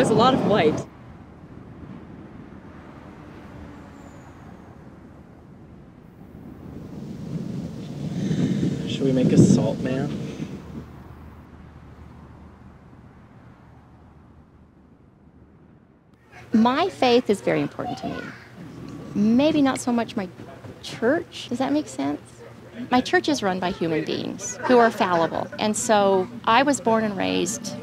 has a lot of white. Should we make a salt man? My faith is very important to me. Maybe not so much my church. Does that make sense? My church is run by human beings who are fallible. And so I was born and raised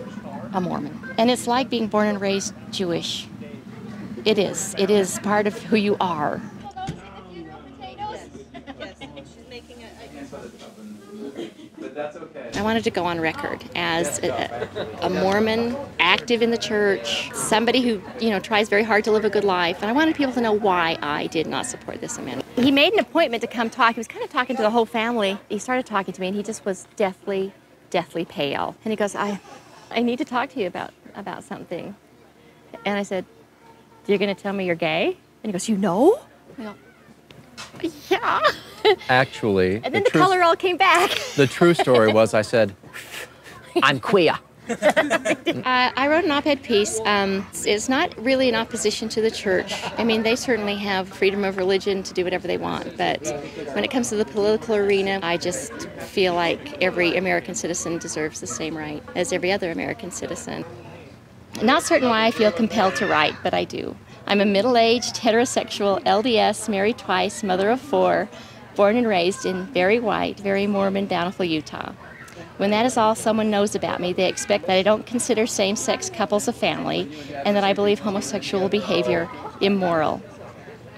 a Mormon. And it's like being born and raised Jewish. It is. It is part of who you are. I wanted to go on record as a Mormon, active in the church, somebody who, tries very hard to live a good life, and I wanted people to know why I did not support this amendment. He made an appointment to come talk. He was kind of talking to the whole family. He started talking to me, and he just was deathly pale. And he goes, I need to talk to you about something. And I said, you're going to tell me you're gay? And he goes, you know? I go, yeah. Actually, and then the color all came back. The true story was I said, I'm queer. I wrote an op-ed piece. It's not really in opposition to the church. I mean, they certainly have freedom of religion to do whatever they want, but when it comes to the political arena, I just feel like every American citizen deserves the same right as every other American citizen. Not certain why I feel compelled to write, but I do. I'm a middle-aged, heterosexual, LDS, married twice, mother of 4, born and raised in very white, very Mormon, Bountiful, Utah. When that is all someone knows about me, they expect that I don't consider same-sex couples a family and that I believe homosexual behavior immoral.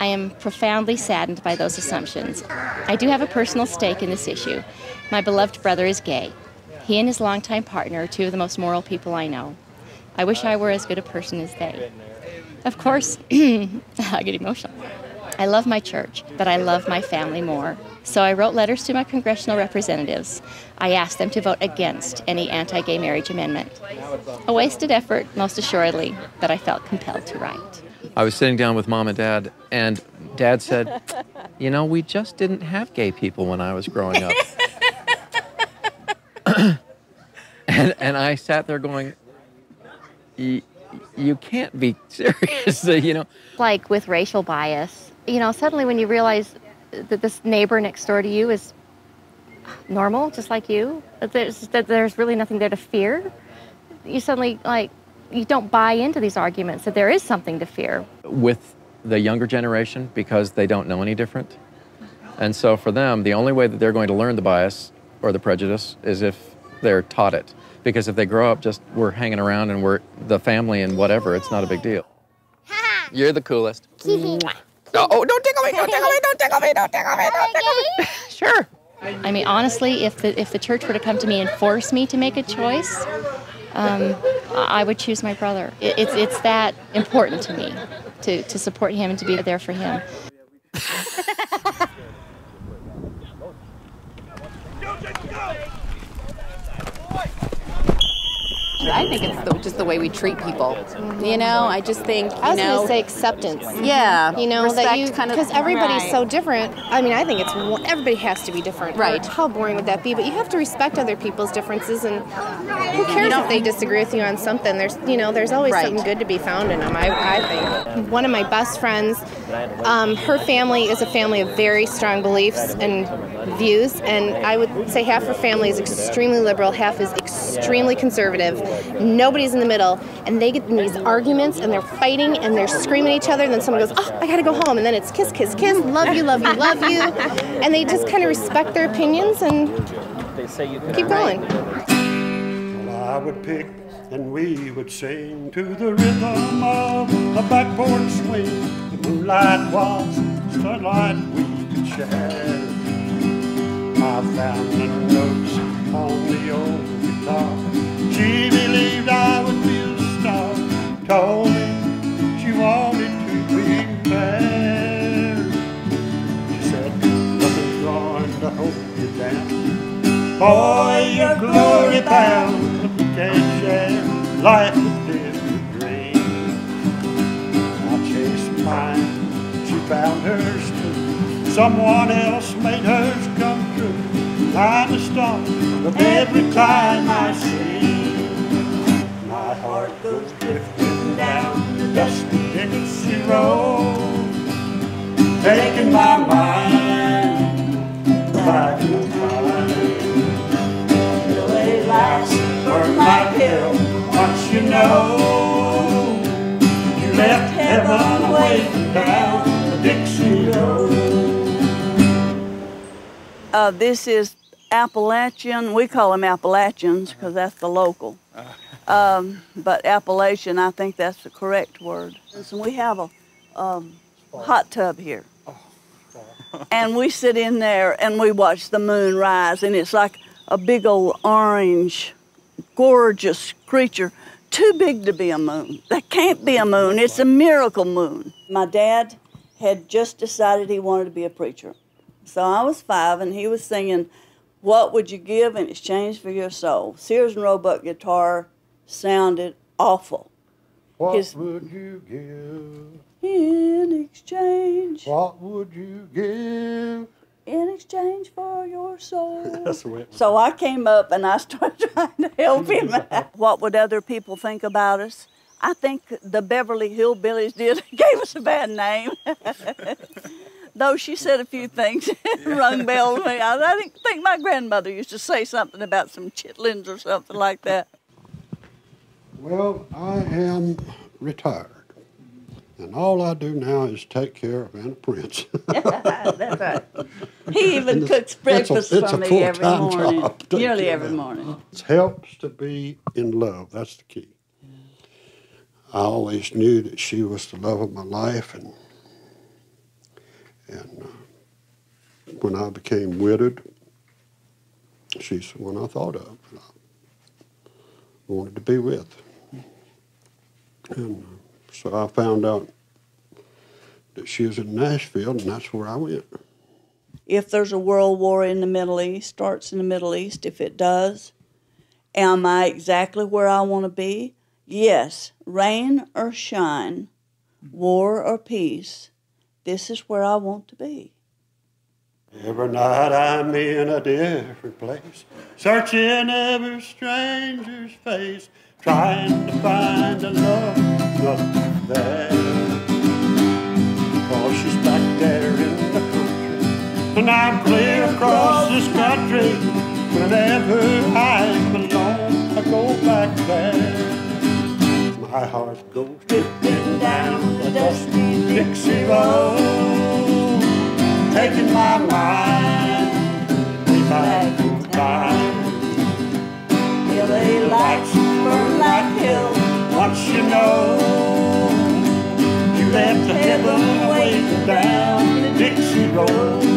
I am profoundly saddened by those assumptions. I do have a personal stake in this issue. My beloved brother is gay. He and his longtime partner are 2 of the most moral people I know. I wish I were as good a person as they. Of course, I get emotional. I love my church, but I love my family more. So I wrote letters to my congressional representatives. I asked them to vote against any anti-gay marriage amendment. A wasted effort, most assuredly, but I felt compelled to write. I was sitting down with Mom and Dad said, we just didn't have gay people when I was growing up. and I sat there going, you can't be serious, Like with racial bias, suddenly when you realize that this neighbor next door to you is normal, just like you, that there's really nothing there to fear, you suddenly, you don't buy into these arguments that there is something to fear. With the younger generation, because they don't know any different. And so for them, the only way that they're going to learn the bias or the prejudice is if they're taught it. Because if they grow up just, we're hanging around and we're the family and whatever, it's not a big deal. You're the coolest. Oh, don't tickle me, don't tickle me, don't tickle me, don't tickle me, don't tickle me. Sure. I mean, honestly, if the church were to come to me and force me to make a choice, I would choose my brother. It's that important to me to support him and to be there for him. I think it's just the way we treat people. I just think, I was going to say acceptance. Yeah. Because everybody's so different. I mean, I think everybody has to be different. Right. How boring would that be? But you have to respect other people's differences, and who cares if they disagree with you on something? There's always something good to be found in them, I think. One of my best friends, her family is a family of very strong beliefs and views, and I would say half her family is extremely liberal, half is extremely conservative. Nobody's in the middle, and they get in these arguments, and they're fighting, and they're screaming at each other, and then someone goes, oh, I gotta go home, and then it's kiss, kiss, kiss, love you, love you, love you, and they just kind of respect their opinions and keep going. Well, I would pick and we would sing to the rhythm of the backboard swing. The moonlight was starlight we could share. I found the notes on the old guitar. She believed I would be a star. Told me she wanted to be fair. She said, nothing's going to hold you down. Boy, you're glory bound, but we can't share life with this dream. I chased mine, she found hers too. Someone else made hers come true. I'm the star of every climb I see. My heart goes drifting down the dusty Dixie road, taking my mind back in time. Billy lights burn my pill. Once you know, you left heaven waiting down the Dixie road. This is Appalachian. We call them Appalachians because that's the local. But Appalachian, I think that's the correct word. So we have a hot tub here. And we sit in there and we watch the moon rise, and it's like a big old orange, gorgeous creature. Too big to be a moon. That can't be a moon. It's a miracle moon. My dad had just decided he wanted to be a preacher. So I was 5, and he was singing, "What would you give in exchange for your soul?" Sears and Roebuck guitar sounded awful. What would you give in exchange? What would you give in exchange for your soul? That's the way it was. So I came up and I started trying to help him out. What would other people think about us? I think the Beverly Hillbillies did gave us a bad name. Though she said a few things, rung bells. I think my grandmother used to say something about some chitlins or something like that. Well, I am retired, and all I do now is take care of Anna Prince. That's right. He even cooks breakfast for me every morning, nearly every morning. It helps to be in love. That's the key. I always knew that she was the love of my life, and when I became widowed, she's the one I thought of, and I wanted to be with. And so I found out that she was in Nashville, and that's where I went. If there's a world war in the Middle East, starts in the Middle East, if it does, am I exactly where I want to be? Yes, rain or shine, war or peace, this is where I want to be. Every night I'm in a different place, searching every stranger's face, trying to find a love not there. Cause she's back there in the country, and I'm clear across this country. Whenever I'm alone, I go back there. My heart goes drifting down the dusty Dixie road, taking my mind way back in time. LA lights burn like hell. Once you know, you left heaven waiting down the Dixie road.